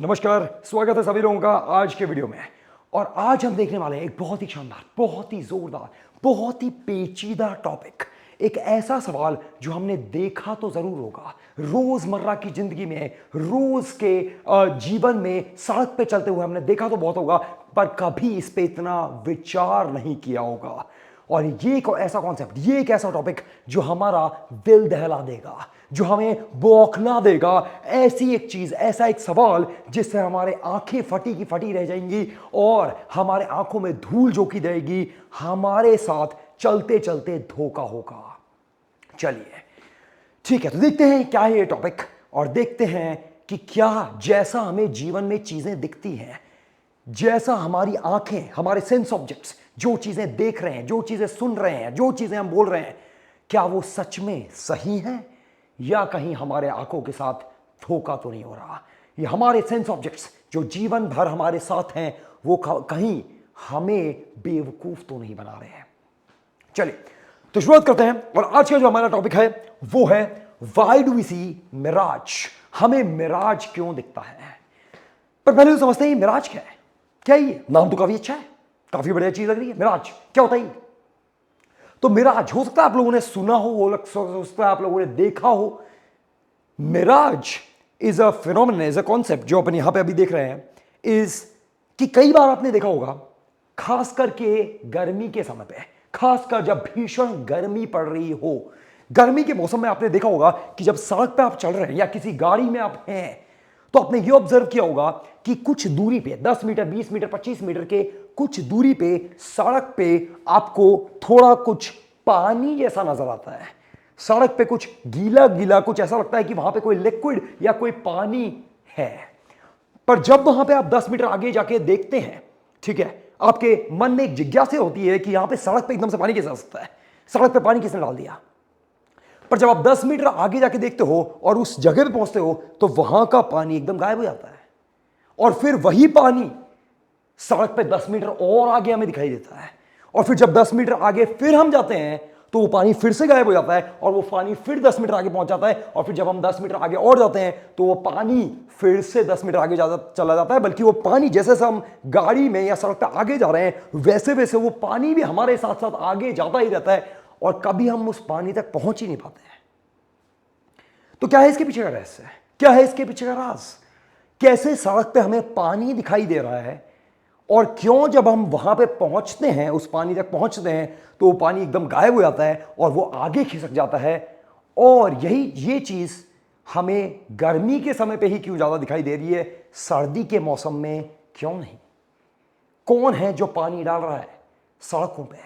नमस्कार, स्वागत है सभी लोगों का आज के वीडियो में। और आज हम देखने वाले हैं एक बहुत ही शानदार, बहुत ही जोरदार, बहुत ही पेचीदा टॉपिक। एक ऐसा सवाल जो हमने देखा तो जरूर होगा रोजमर्रा की जिंदगी में, रोज के जीवन में, सड़क पे चलते हुए हमने देखा तो बहुत होगा, पर कभी इस पे इतना विचार नहीं किया होगा। और ये एक ऐसा कॉन्सेप्ट, ये एक ऐसा टॉपिक जो हमारा दिल दहला देगा, जो हमें बौखला देगा। ऐसी एक चीज, ऐसा एक सवाल जिससे हमारे आंखें फटी की फटी रह जाएंगी और हमारे आंखों में धूल झोंकी देगी। हमारे साथ चलते चलते धोखा होगा। चलिए ठीक है, तो देखते हैं क्या है ये टॉपिक और देखते हैं कि क्या जैसा हमें जीवन में चीजें दिखती हैं, जैसा हमारी आंखें, हमारे सेंस ऑब्जेक्ट्स जो चीजें देख रहे हैं, जो चीजें सुन रहे हैं, जो चीजें हम बोल रहे हैं, क्या वो सच में सही है या कहीं हमारे आंखों के साथ धोखा तो नहीं हो रहा। ये हमारे सेंस ऑब्जेक्ट्स जो जीवन भर हमारे साथ हैं, वो कहीं हमें बेवकूफ तो नहीं बना रहे हैं। चलिए तो शुरुआत करते हैं। और आज का जो हमारा टॉपिक है वो है व्हाई डू वी सी मिराज। हमें मिराज क्यों दिखता है। पर पहले तो समझते हैं मिराज क्या है। क्या ये नाम तो काफी अच्छा है, काफी बढ़िया चीज लग रही है। मिराज क्या होता है? तो मिराज हो सकता है आप लोगों ने सुना हो, हो सकता है आप लोगों ने देखा हो। Mirage is a phenomenon, is a concept जो अपन यहां पे अभी देख रहे हैं, इज कि कई बार आपने देखा होगा, खास करके गर्मी के समय पे, खासकर जब भीषण गर्मी पड़ रही हो, गर्मी के मौसम में आपने देखा होगा कि जब सड़क पे आप चल रहे हैं या किसी गाड़ी में आप हैं, तो आपने ये ऑब्जर्व किया होगा कि कुछ दूरी पे 10 मीटर, 20 मीटर, 25 मीटर के कुछ दूरी पे सड़क पे आपको थोड़ा कुछ पानी जैसा नजर आता है। सड़क पे कुछ गीला गीला, कुछ ऐसा लगता है कि वहां पे कोई लिक्विड या कोई पानी है। पर जब वहां पे आप 10 मीटर आगे जाके देखते हैं, ठीक है, आपके मन में एक जिज्ञासा होती है कि यहां पे सड़क पे एकदम से पानी कैसे आ सकता है, सड़क पे पानी किसने डाल दिया। पर जब आप 10 मीटर आगे जाके देखते हो और उस जगह पे पहुंचते हो, तो वहां का पानी एकदम गायब हो जाता है और फिर वही पानी सड़क पे 10 मीटर और आगे हमें दिखाई देता है। और फिर जब 10 मीटर आगे फिर हम जाते हैं तो वो पानी फिर से गायब हो जाता है और वो पानी फिर 10 मीटर आगे पहुंच जाता है। और फिर जब हम 10 मीटर आगे और जाते हैं तो वो पानी फिर से 10 मीटर आगे चला जाता है। बल्कि वो पानी जैसे जैसे हम गाड़ी में या सड़क पर आगे जा रहे हैं, वैसे वैसे वो पानी भी हमारे साथ साथ आगे जाता ही रहता है और कभी हम उस पानी तक पहुंच ही नहीं पाते हैं। तो क्या है इसके पीछे का रहस्य? क्या है इसके पीछे का राज? कैसे सड़क पे हमें पानी दिखाई दे रहा है और क्यों जब हम वहां पे पहुंचते हैं, उस पानी तक पहुंचते हैं, तो वो पानी एकदम गायब हो जाता है और वो आगे खिसक जाता है। और ये चीज हमें गर्मी के समय पे ही क्यों ज्यादा दिखाई दे रही है, सर्दी के मौसम में क्यों नहीं? कौन है जो पानी डाल रहा है सड़कों पे?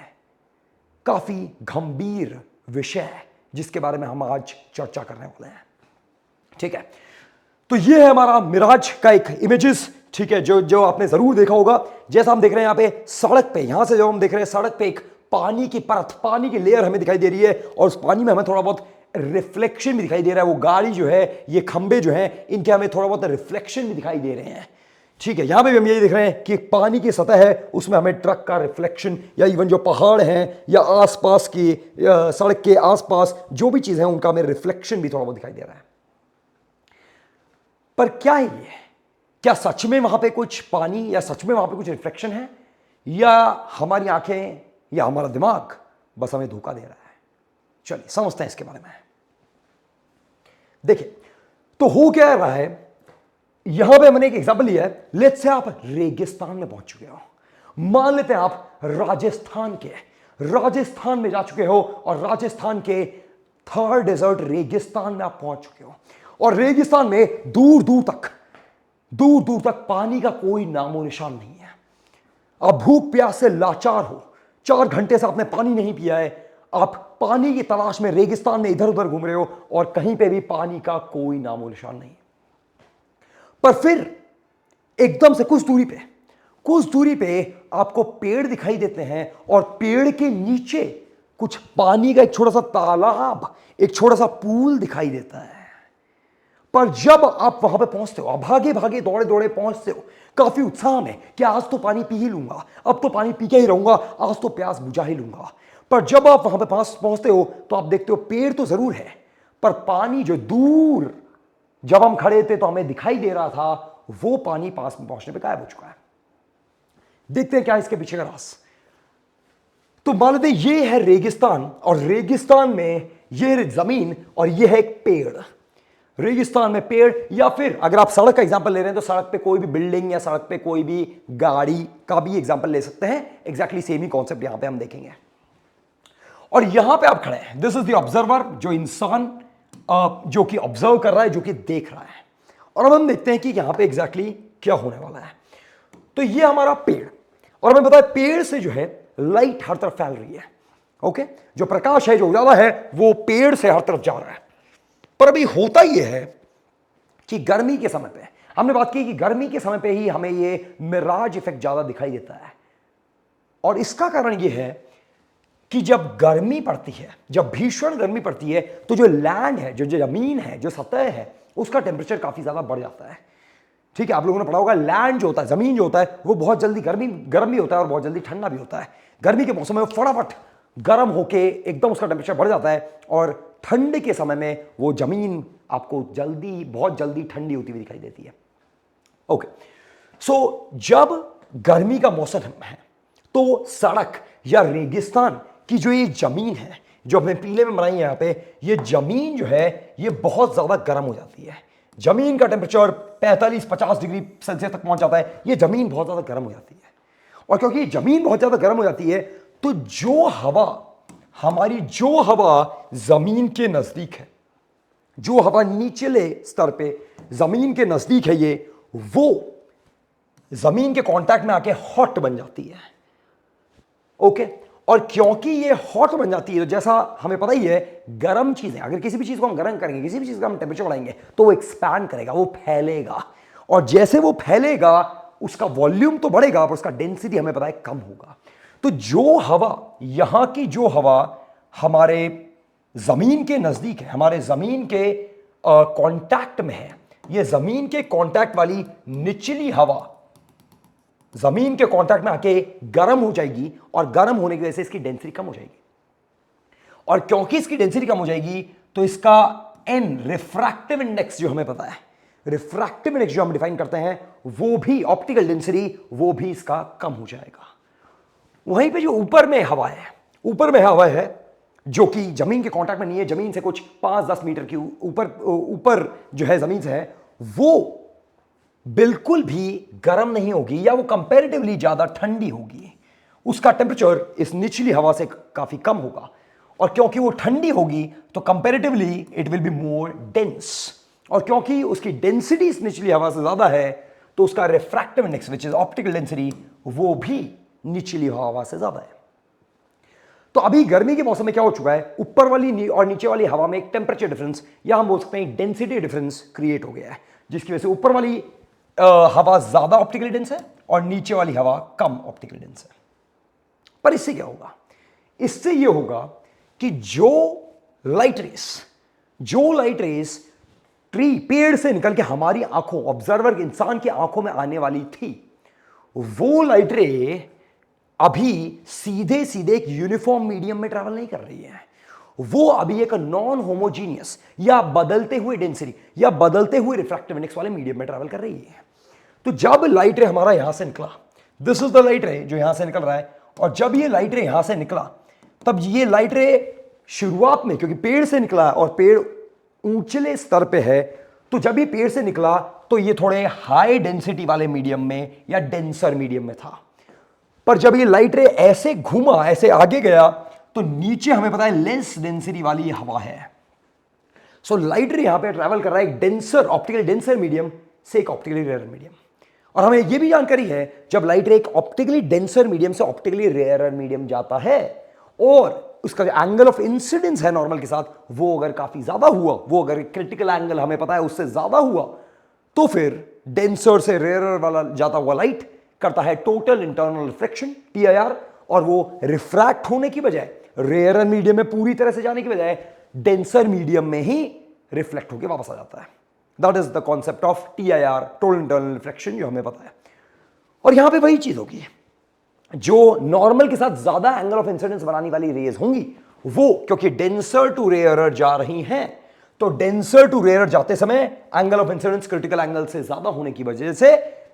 काफी गंभीर विषय है जिसके बारे में हम आज चर्चा करने वाले हैं। ठीक है, तो ये है हमारा मिराज का एक इमेजेस, ठीक है, जो आपने जरूर देखा होगा। जैसा हम देख रहे हैं यहां पे सड़क पे, यहां से जो हम देख रहे हैं सड़क पे एक पानी की परत, पानी की लेयर हमें दिखाई दे रही है और उस पानी में हमें थोड़ा बहुत रिफ्लेक्शन भी दिखाई दे रहा है। वो गाड़ी जो है, ये खंबे जो हैं, इनके हमें थोड़ा बहुत रिफ्लेक्शन भी दिखाई दे रहे हैं। ठीक है, यहां पे भी हम यही देख रहे हैं कि एक पानी की सतह है, उसमें हमें ट्रक का रिफ्लेक्शन या इवन जो पहाड़ हैं या आसपास की सड़क के आसपास जो भी चीज है उनका हमें रिफ्लेक्शन भी थोड़ा बहुत दिखाई दे रहा है। पर क्या है ये? क्या सच में वहां पे कुछ पानी या सच में वहां पे कुछ रिफ्लेक्शन है, या हमारी आंखें या हमारा दिमाग बस हमें धोखा दे रहा है? चलिए समझते हैं इसके बारे में। देखिए, तो हो क्या रहा है, यहां पे मैंने एक एग्जांपल लिया है। लेट्स से आप रेगिस्तान में पहुंच चुके हो, मान लेते हैं आप राजस्थान में जा चुके हो और राजस्थान के थर डेजर्ट रेगिस्तान में आप पहुंच चुके हो और रेगिस्तान में दूर दूर तक पानी का कोई नामो निशान नहीं है। आप भूख प्यास से लाचार हो, 4 घंटे से आपने पानी नहीं पिया है, आप पानी की तलाश में रेगिस्तान में इधर उधर घूम रहे हो और कहीं पे भी पानी का कोई नामो निशान नहीं। पर फिर एकदम से कुछ दूरी पे आपको पेड़ दिखाई देते हैं और पेड़ के नीचे कुछ पानी का एक छोटा सा तालाब, एक छोटा सा पूल दिखाई देता है। पर जब आप वहां पे पहुंचते हो, आप भागे भागे दौड़े दौड़े पहुंचते हो, काफी उत्साह में कि आज तो पानी पी ही लूंगा, अब तो पानी पी के ही रहूंगा, आज तो प्यास बुझा ही लूंगा। पर जब आप वहां पे पहुंचते हो तो आप देखते हो पेड़ तो जरूर है, पर पानी जो दूर जब हम खड़े थे तो हमें दिखाई दे रहा था, वो पानी पास में पहुंचने पे गायब हो चुका है। देखते हैं क्या इसके पीछे का राज। तो मान लेते हैं ये है रेगिस्तान, और रेगिस्तान में ये जमीन और ये है एक पेड़। रेगिस्तान में पेड़, या फिर अगर आप सड़क का एग्जांपल ले रहे हैं तो सड़क पे कोई भी बिल्डिंग या सड़क पे कोई भी गाड़ी का भी एग्जांपल ले सकते हैं। एग्जैक्टली सेम ही कॉन्सेप्ट यहां पे हम देखेंगे। और यहां पे आप खड़े हैं, दिस इज द ऑब्जर्वर, जो इंसान जो कि ऑब्जर्व कर रहा है, जो कि देख रहा है। और अब हम देखते हैं कि यहां पे एग्जैक्टली क्या होने वाला है। तो ये हमारा पेड़, और हमें पता है पेड़ से जो है लाइट हर तरफ फैल रही है। ओके, जो प्रकाश है, जो उजाला है, वो पेड़ से हर तरफ जा रहा है। पर अभी होता यह है कि गर्मी के समय पे, हमने बात की कि गर्मी के समय पे ही हमें ये मिराज इफेक्ट ज्यादा दिखाई देता है। और इसका कारण यह है कि जब गर्मी पड़ती है, जब भीषण गर्मी पड़ती है, तो जो लैंड है, जो जमीन है, जो सतह है, उसका टेम्परेचर काफी ज्यादा बढ़ जाता है। ठीक है, आप लोगों ने पढ़ा होगा, लैंड जो होता है, जमीन जो होता है, वो बहुत जल्दी गर्म भी होता है और बहुत जल्दी ठंडा भी होता है। गर्मी के मौसम में वो फटाफट गर्म होके एकदम उसका टेम्परेचर बढ़ जाता है, और ठंड के समय में वो जमीन आपको बहुत जल्दी ठंडी होती हुई दिखाई देती है। ओके, सो जब गर्मी का मौसम है तो सड़क या रेगिस्तान की जो ये जमीन है, जो हमने पीले में बनाई है यहां पे, ये जमीन जो है ये बहुत ज्यादा गर्म हो जाती है। जमीन का टेम्परेचर 45-50 डिग्री सेल्सियस तक पहुंच जाता है। ये जमीन बहुत ज्यादा गर्म हो जाती है, और क्योंकि जमीन बहुत ज्यादा गर्म हो जाती है, तो जो हवा जमीन के नजदीक है, जो हवा निचले स्तर पे जमीन के नजदीक है, वो जमीन के कांटेक्ट में आके हॉट बन जाती है। ओके, और क्योंकि ये हॉट बन जाती है, तो जैसा हमें पता ही है, गर्म चीजें, अगर किसी भी चीज को हम गर्म करेंगे, किसी भी चीज का हम टेम्परेचर बढ़ाएंगे, तो वो एक्सपैंड करेगा, वो फैलेगा। और जैसे वो फैलेगा, उसका वॉल्यूम तो बढ़ेगा, पर उसका डेंसिटी हमें पता है कम होगा। तो जो हवा, यहां की जो हवा हमारे जमीन के नजदीक है, हमारे जमीन के कांटेक्ट में है, ये जमीन के कांटेक्ट वाली निचली हवा जमीन के कांटेक्ट में आके गर्म हो जाएगी, और गर्म होने की वजह से इसकी डेंसिटी कम हो जाएगी। और क्योंकि इसकी डेंसिटी कम हो जाएगी, तो इसका एन रिफ्रैक्टिव इंडेक्स जो हमें पता है, रिफ्रैक्टिव इंडेक्स जो हम डिफाइन करते हैं, वो भी ऑप्टिकल डेंसिटी, वो भी इसका कम हो जाएगा। वहीं पे जो ऊपर में हवा है, जो कि जमीन के कांटेक्ट में नहीं है, जमीन से कुछ 5-10 मीटर की ऊपर जो है जमीन से है, वो बिल्कुल भी गर्म नहीं होगी, या वो कंपैरेटिवली ज्यादा ठंडी होगी। उसका टेम्परेचर इस निचली हवा से काफी कम होगा, और क्योंकि वो ठंडी होगी, तो comparatively it will be more dense. और क्योंकि उसकी डेंसिटी इस निचली हवा से ज्यादा है, तो उसका refractive index which is optical density, वो भी निचली हवा से ज्यादा है। तो अभी गर्मी के मौसम में क्या हो चुका है, ऊपर वाली और नीचे वाली हवा में एक टेम्परेचर डिफरेंस, या हम बोल सकते हैं डेंसिटी डिफरेंस क्रिएट हो गया है, जिसकी वजह से ऊपर वाली हवा ज्यादा ऑप्टिकली डेंस है और नीचे वाली हवा कम ऑप्टिकली डेंस है। पर इससे क्या होगा, इससे यह होगा कि जो लाइट रेस पेड़ से निकल के हमारी आंखों, ऑब्जर्वर इंसान की आंखों में आने वाली थी, वो लाइट रे अभी सीधे एक यूनिफॉर्म मीडियम में ट्रैवल नहीं कर रही है। वो अभी एक नॉन होमोजीनियस या बदलते हुए डेंसिटी या बदलते हुए रिफ्रैक्टिव इंडेक्स वाले मीडियम में ट्रैवल कर रही है। तो जब लाइट रे हमारा यहां से निकला, दिस इज द लाइट रे जो यहां से निकल रहा है, और जब ये लाइट रे यहां से निकला, तब ये लाइट रे शुरुआत में, क्योंकि पेड़ से निकला और पेड़ ऊंचले स्तर पे है, तो जब ये पेड़ से निकला तो ये थोड़े हाई डेंसिटी वाले मीडियम में या डेंसर मीडियम में था। पर जब ये लाइट रे ऐसे घूमा, ऐसे आगे गया, तो नीचे हमें पता है लेस डेंसिटी वाली हवा है। सो लाइट रे यहां पे ट्रैवल कर रहा है एक डेंसर, ऑप्टिकली डेंसर मीडियम से एक ऑप्टिकली रेयर मीडियम। और हमें यह भी जानकारी है, जब लाइट रे एक ऑप्टिकली डेंसर मीडियम से ऑप्टिकली रेयर मीडियम जाता है, और उसका जो एंगल ऑफ इंसिडेंस है नॉर्मल के साथ, वो अगर काफी ज्यादा हुआ, वो अगर क्रिटिकल एंगल हमें पता है उससे ज्यादा हुआ, तो फिर डेंसर से रेयर वाला जाता हुआ लाइट करता है टोटल इंटरनल रिफ्लेक्शन TIR, और वो रिफ्रैक्ट होने की बजाय, रेयर मीडियम में पूरी तरह से जाने की बजाय डेंसर मीडियम में ही रिफ्लेक्ट होकर वापस आ जाता है। That is the concept of TIR, total internal reflection, जो हमें पता है। और यहां पे वही चीज होगी, जो नॉर्मल के साथ ज्यादा एंगल ऑफ इंसिडेंस बनाने वाली रेज होंगी, वो क्योंकि डेंसर टू रेयरर जा रही हैं, तो डेंसर टू रेयर जाते समय angle of incidence critical angle से ज्यादा होने की वजह से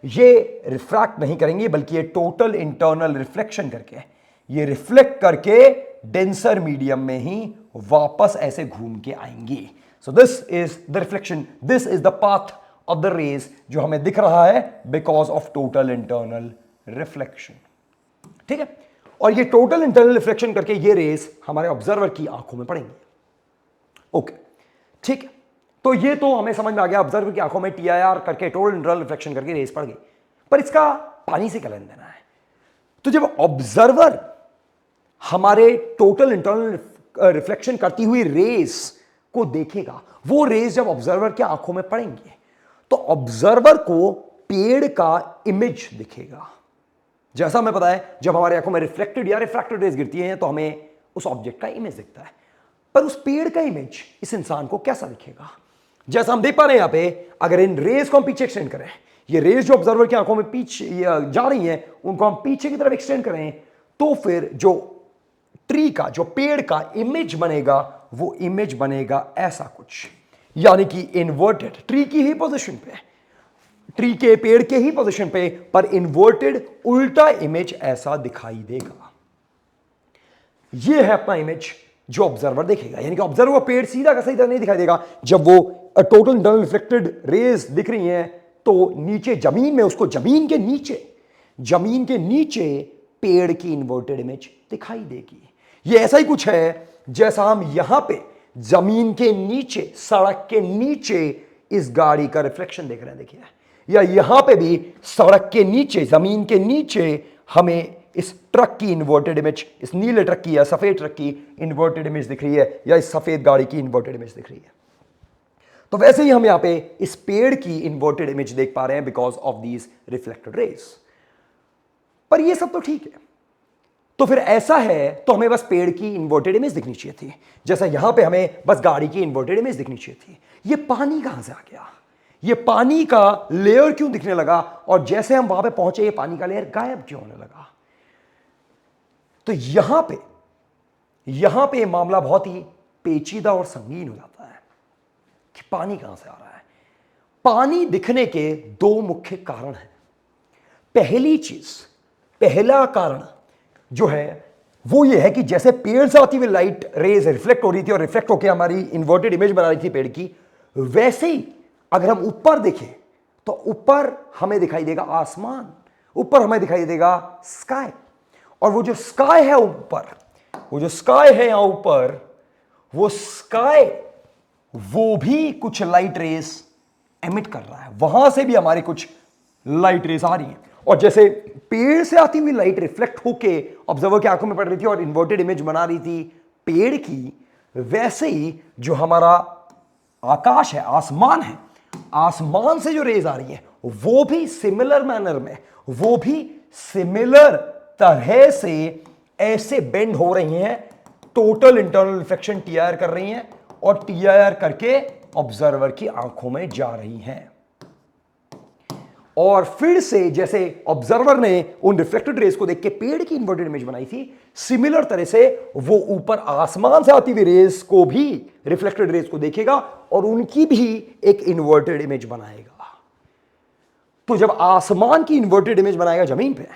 ये रिफ्रैक्ट नहीं करेंगे, बल्कि ये टोटल इंटरनल रिफ्लेक्शन करके, ये रिफ्लेक्ट करके डेंसर मीडियम में ही वापस ऐसे घूम के आएंगी। So this is the reflection, this is the path of the rays जो हमें दिख रहा है because of total internal reflection. ठीक है, और ये टोटल इंटरनल रिफ्लेक्शन करके ये रेज हमारे ऑब्जर्वर की आंखों में पड़ेंगे। ओके, ठीक है, तो ये तो हमें समझ में आ गया, ऑब्जर्वर की आंखों में टीआईआर करके टोटल इंटरनल रिफ्लेक्शन करके रेज पड़ गई। पर इसका पानी से क्या लेना देना है? तो जब ऑब्जर्वर हमारे टोटल इंटरनल रिफ्लेक्शन करती हुई रेज को देखेगा, वो रेज जब ऑब्जर्वर की आंखों में पड़ेंगे तो ऑब्जर्वर को पेड़ का इमेज दिखेगा। जैसा हमें पता है, जब हमारे आंखों में रिफ्लेक्टेड या रिफ्रैक्टेड रेज गिरती हैं तो हमें उस ऑब्जेक्ट का इमेज दिखता है, पर उस पेड़ का इमेज इस इंसान को कैसा दिखेगा? जैसा हम देख पा रहे हैं यहां पे, अगर इन रेज को हम पीछे एक्सटेंड करें, ये रेज जो ऑब्जर्वर की आंखों में पीछे जा रही हैं, उनको हम पीछे की तरफ एक्सटेंड करें, तो फिर जो ट्री का, जो पेड़ का इमेज बनेगा, वो इमेज बनेगा ऐसा कुछ, यानी कि इन्वर्टेड, ट्री की ही पोजीशन पे, ट्री के, पेड़ के ही पोजीशन पे, पर इन्वर्टेड उल्टा इमेज ऐसा दिखाई देगा। ये है अपना इमेज जो ऑब्जर्वर देखेगा, यानी कि ऑब्जर्वर पेड़ सीधा का सीधा नहीं दिखाई देगा। जब वो टोटल इंटरनल रिफ्लेक्टेड रेज दिख रही हैं तो नीचे जमीन में उसको जमीन के नीचे पेड़ की इन्वर्टेड इमेज दिखाई देगी। ये ऐसा ही कुछ है जैसा हम यहां पे जमीन के नीचे, सड़क के नीचे इस गाड़ी का रिफ्लेक्शन देख रहे हैं, देखिए, या यहां पे भी सड़क के नीचे, जमीन के नीचे हमें इस ट्रक की इन्वर्टेड इमेज, इस नीले ट्रक की या सफेद ट्रक की इन्वर्टेड इमेज दिख रही है, या इस सफेद गाड़ी की इन्वर्टेड इमेज दिख रही है। तो वैसे ही हम यहां पे इस पेड़ की इन्वर्टेड इमेज देख पा रहे हैं because of these reflected raise. पर ये सब तो ठीक है, तो फिर ऐसा है तो हमें बस पेड़ की इन्वर्टेड इमेज दिखनी चाहिए थी, जैसा यहां पे हमें बस गाड़ी की इन्वर्टेड इमेज दिखनी चाहिए थी। ये पानी कहां से आ गया? ये पानी का लेयर क्यों दिखने लगा? और जैसे हम वहां पे पहुंचे, ये पानी का लेयर गायब क्यों होने लगा? तो यहां पे मामला बहुत ही पेचीदा और संगीन हो जाता है कि पानी कहां से आ रहा है। पानी दिखने के दो मुख्य कारण हैं। पहली चीज, पहला कारण जो है वो ये है कि जैसे पेड़ से आती हुई लाइट रेज रिफ्लेक्ट हो रही थी और रिफ्लेक्ट होकर हमारी इन्वर्टेड इमेज बना रही थी पेड़ की, वैसे ही अगर हम ऊपर देखें तो ऊपर हमें दिखाई देगा आसमान, ऊपर हमें दिखाई देगा स्काई, और वो जो स्काई है ऊपर, वो जो स्काई है यहां ऊपर, वो स्काई वो भी कुछ लाइट रेस एमिट कर रहा है, वहां से भी हमारी कुछ लाइट रेस आ रही हैं। और जैसे पेड़ से आती हुई लाइट रिफ्लेक्ट होके ऑब्जर्वर की आंखों में पड़ रही थी और इन्वर्टेड इमेज बना रही थी पेड़ की, वैसे ही जो हमारा आकाश है, आसमान है, आसमान से जो रेज आ रही है वो भी सिमिलर मैनर में, वो भी सिमिलर तरह से ऐसे बेंड हो रही हैं, टोटल इंटरनल रिफ्लेक्शन टीआईआर कर रही हैं और टीआईआर करके ऑब्जर्वर की आंखों में जा रही हैं। और फिर से जैसे ऑब्जर्वर ने उन रिफ्लेक्टेड रेज को देख के पेड़ की इन्वर्टेड इमेज बनाई थी, सिमिलर तरह से वो ऊपर आसमान से आती हुई रेज को भी, रिफ्लेक्टेड रेज को देखेगा और उनकी भी एक इन्वर्टेड इमेज बनाएगा। तो जब आसमान की इन्वर्टेड इमेज बनाएगा जमीन पे,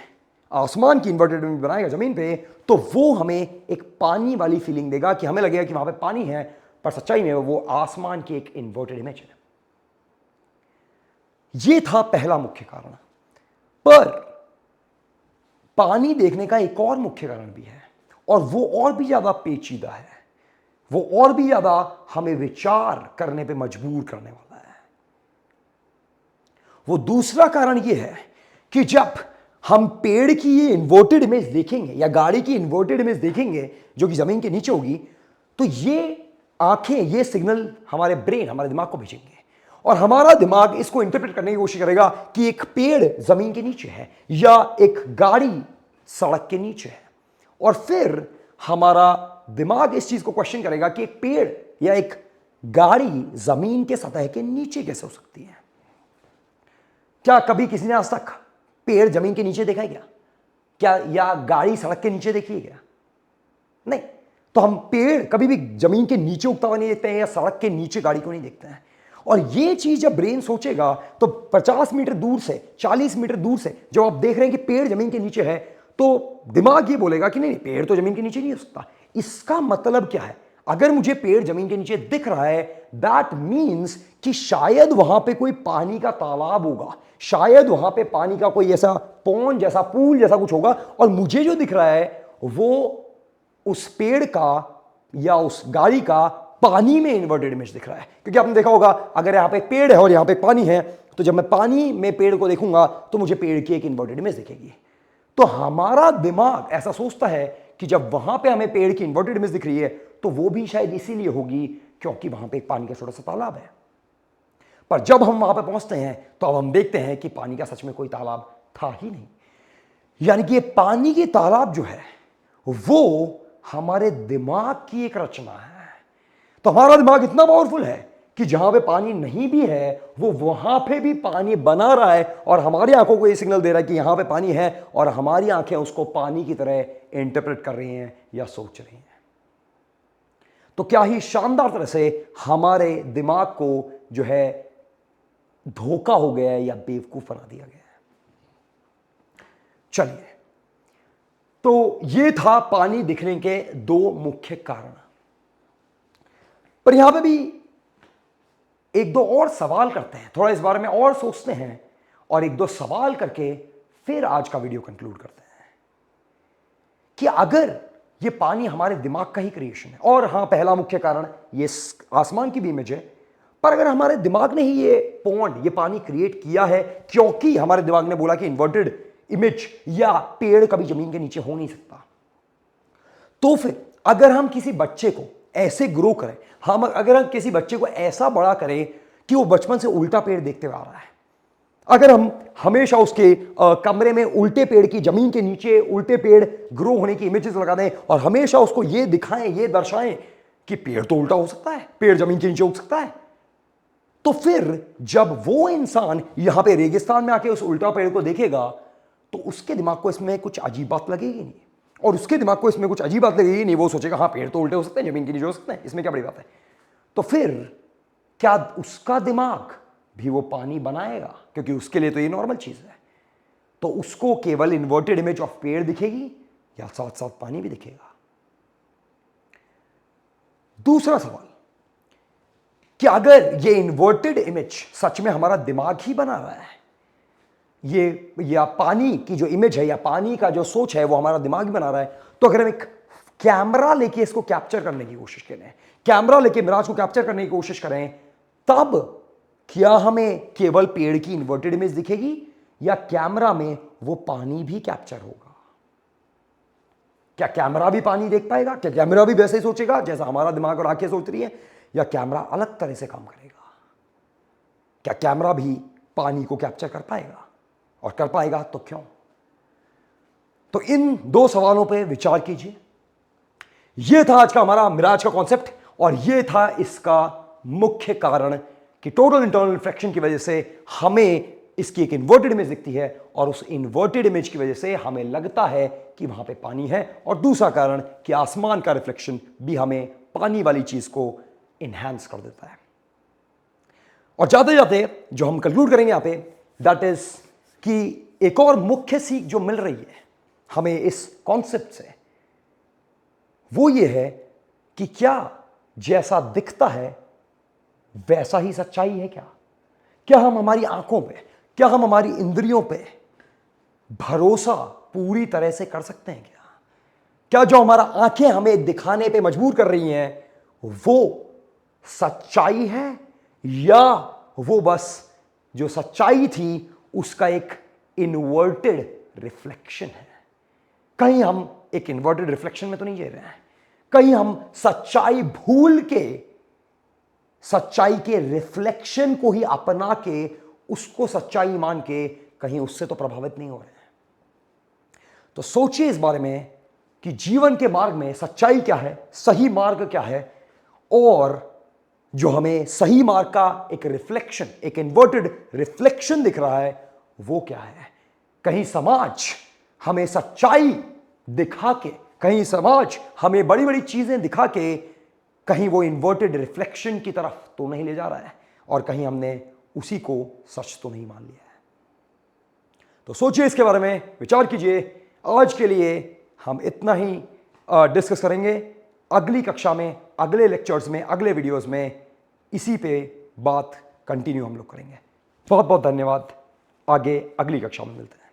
आसमान की इन्वर्टेड इमेज बनाएगा जमीन पे, तो वो हमें एक पानी वाली फीलिंग देगा कि हमें लगेगा कि वहां पे पानी है, पर सच्चाई में वो आसमान की एक इन्वर्टेड इमेज है। ये था पहला मुख्य कारण। पर पानी देखने का एक और मुख्य कारण भी है, और वो और भी ज्यादा पेचीदा है, वो और भी ज्यादा हमें विचार करने पे मजबूर करने वाला है। वो दूसरा कारण ये है कि जब हम पेड़ की ये इन्वर्टेड इमेज देखेंगे या गाड़ी की इन्वर्टेड इमेज देखेंगे जो कि जमीन के नीचे होगी, तो ये आंखें, ये सिग्नल हमारे ब्रेन, हमारे दिमाग को भेजेंगे, और हमारा दिमाग इसको इंटरप्रेट करने की कोशिश करेगा कि एक पेड़ जमीन के नीचे है या एक गाड़ी सड़क के नीचे है। और फिर हमारा दिमाग इस चीज को क्वेश्चन करेगा कि एक पेड़ या एक गाड़ी जमीन के सतह के नीचे कैसे हो सकती है। क्या कभी किसी ने आज तक पेड़ जमीन के नीचे देखा है क्या? या गाड़ी सड़क के नीचे देखी है क्या? नहीं। तो हम पेड़ कभी भी जमीन के नीचे उगता हुआ नहीं देखते हैं या सड़क के नीचे गाड़ी को नहीं देखते हैं। और ये चीज जब ब्रेन सोचेगा तो 50 मीटर दूर से, 40 मीटर दूर से जब आप देख रहे हैं कि पेड़ जमीन के नीचे है, तो दिमाग ये बोलेगा कि नहीं, पेड़ तो जमीन के नीचे नहीं हो सकता। इसका मतलब क्या है? अगर मुझे पेड़ जमीन के नीचे दिख रहा है, दैट मीन्स कि शायद वहां पे कोई पानी का तालाब होगा, शायद वहां पे पानी का कोई ऐसा पॉन्ड जैसा, पूल जैसा कुछ होगा, और मुझे जो दिख रहा है वो उस पेड़ का या उस गाड़ी का पानी में इन्वर्टेड इमेज दिख रहा है। क्योंकि आपने देखा होगा, अगर यहां पे एक पेड़ है और यहां पे पानी है, तो जब मैं पानी में पेड़ को देखूंगा तो मुझे पेड़ की एक इन्वर्टेड इमेज दिखेगी। तो हमारा दिमाग ऐसा सोचता है कि जब वहां पे हमें पेड़ की इन्वर्टेड इमेज दिख रही है तो वो भी शायद इसीलिए होगी क्योंकि वहां पे एक पानी का छोटा सा तालाब है। पर जब हम वहां पे पहुंचते हैं तो अब हम देखते हैं कि पानी का सच में कोई तालाब था ही नहीं। यानी कि ये पानी की तालाब जो है वो हमारे दिमाग की एक रचना है। तो हमारा दिमाग इतना पावरफुल है कि जहां पे पानी नहीं भी है वो वहां पे भी पानी बना रहा है, और हमारी आंखों को ये सिग्नल दे रहा है कि यहां पे पानी है, और हमारी आंखें उसको पानी की तरह इंटरप्रेट कर रही हैं या सोच रही हैं। तो क्या ही शानदार तरह से हमारे दिमाग को जो है धोखा हो गया है या बेवकूफ बना दिया गया है। चलिए, तो ये था पानी दिखने के दो मुख्य कारण। पर यहां पे भी एक दो और सवाल करते हैं, थोड़ा इस बारे में और सोचते हैं, और एक दो सवाल करके फिर आज का वीडियो कंक्लूड करते हैं कि अगर ये पानी हमारे दिमाग का ही क्रिएशन है, और हां, पहला मुख्य कारण ये आसमान की भी इमेज है, पर अगर हमारे दिमाग ने ही ये पॉन्ड, ये पानी क्रिएट किया है क्योंकि हमारे दिमाग ने बोला कि इन्वर्टेड इमेज या पेड़ कभी जमीन के नीचे हो नहीं सकता, तो फिर अगर हम किसी बच्चे को ऐसे ग्रो करें, अगर हम किसी बच्चे को ऐसा बड़ा करें कि वो बचपन से उल्टा पेड़ देखते हुए आ रहा है, अगर हम हमेशा उसके कमरे में उल्टे पेड़ की, जमीन के नीचे उल्टे पेड़ ग्रो होने की इमेजेस लगा दें, और हमेशा उसको ये दिखाएं, ये दर्शाएं कि पेड़ तो उल्टा हो सकता है, पेड़ जमीन के नीचे उग सकता है, तो फिर जब वो इंसान यहां पे रेगिस्तान में आके उस उल्टा पेड़ को देखेगा तो उसके दिमाग को इसमें कुछ अजीब बात लगेगी नहीं, और उसके दिमाग को इसमें कुछ अजीब बात लगेगी नहीं। वो सोचेगा हाँ, पेड़ तो उल्टे हो सकते हैं, जमीन के नीचे हो सकते हैं, इसमें क्या बड़ी बात है। तो फिर क्या उसका दिमाग भी वो पानी बनाएगा? क्योंकि उसके लिए तो ये नॉर्मल चीज है। तो उसको केवल इन्वर्टेड इमेज ऑफ पेड़ दिखेगी या साथ साथ पानी भी दिखेगा? दूसरा सवाल कि अगर ये इन्वर्टेड इमेज सच में हमारा दिमाग ही बना रहा है, ये या पानी की जो इमेज है या पानी का जो सोच है वो हमारा दिमाग ही बना रहा है, तो अगर हम एक कैमरा लेके इसको कैप्चर करने की कोशिश करें, कैमरा लेके मिराज को कैप्चर करने की कोशिश करें, तब क्या हमें केवल पेड़ की इन्वर्टेड इमेज दिखेगी या कैमरा में वो पानी भी कैप्चर होगा? क्या कैमरा भी पानी देख पाएगा? क्या कैमरा भी वैसे ही सोचेगा जैसा हमारा दिमाग और आंखें सोच रही है, या कैमरा अलग तरह से काम करेगा? क्या कैमरा भी पानी को कैप्चर कर पाएगा? और कर पाएगा तो क्यों? तो इन दो सवालों पे विचार कीजिए। यह था आज का हमारा मिराज का कॉन्सेप्ट, और यह था इसका मुख्य कारण कि टोटल इंटरनल रिफ्लेक्शन की वजह से हमें इसकी एक इन्वर्टेड इमेज दिखती है, और उस इन्वर्टेड इमेज की वजह से हमें लगता है कि वहां पे पानी है। और दूसरा कारण कि आसमान का रिफ्लेक्शन भी हमें पानी वाली चीज को इनहैंस कर देता है। और जाते जाते जो हम कंक्लूड करेंगे यहां पे, दैट इज कि एक और मुख्य सीख जो मिल रही है हमें इस कॉन्सेप्ट से, वो ये है कि क्या जैसा दिखता है वैसा ही सच्चाई है? क्या हम हमारी आंखों पे, क्या हम हमारी इंद्रियों पे भरोसा पूरी तरह से कर सकते हैं? क्या जो हमारा आंखें हमें दिखाने पे मजबूर कर रही हैं वो सच्चाई है, या वो बस जो सच्चाई थी उसका एक इन्वर्टेड रिफ्लेक्शन है? कहीं हम एक इन्वर्टेड रिफ्लेक्शन में तो नहीं जी रहे हैं? कहीं हम सच्चाई भूल के सच्चाई के रिफ्लेक्शन को ही अपना के उसको सच्चाई मान के कहीं उससे तो प्रभावित नहीं हो रहे हैं? तो सोचिए इस बारे में कि जीवन के मार्ग में सच्चाई क्या है, सही मार्ग क्या है, और जो हमें सही मार्ग का एक रिफ्लेक्शन, एक इन्वर्टेड रिफ्लेक्शन दिख रहा है, वो क्या है? कहीं समाज हमें सच्चाई दिखा के कहीं समाज हमें बड़ी बड़ी चीजें दिखा के कहीं वो इन्वर्टेड रिफ्लेक्शन की तरफ तो नहीं ले जा रहा है, और कहीं हमने उसी को सच तो नहीं मान लिया है। तो सोचिए, इसके बारे में विचार कीजिए। आज के लिए हम इतना ही डिस्कस करेंगे। अगली कक्षा में, अगले लेक्चर्स में, अगले वीडियोस में इसी पे बात कंटिन्यू हम लोग करेंगे। बहुत बहुत धन्यवाद। आगे अगली कक्षा में मिलते हैं।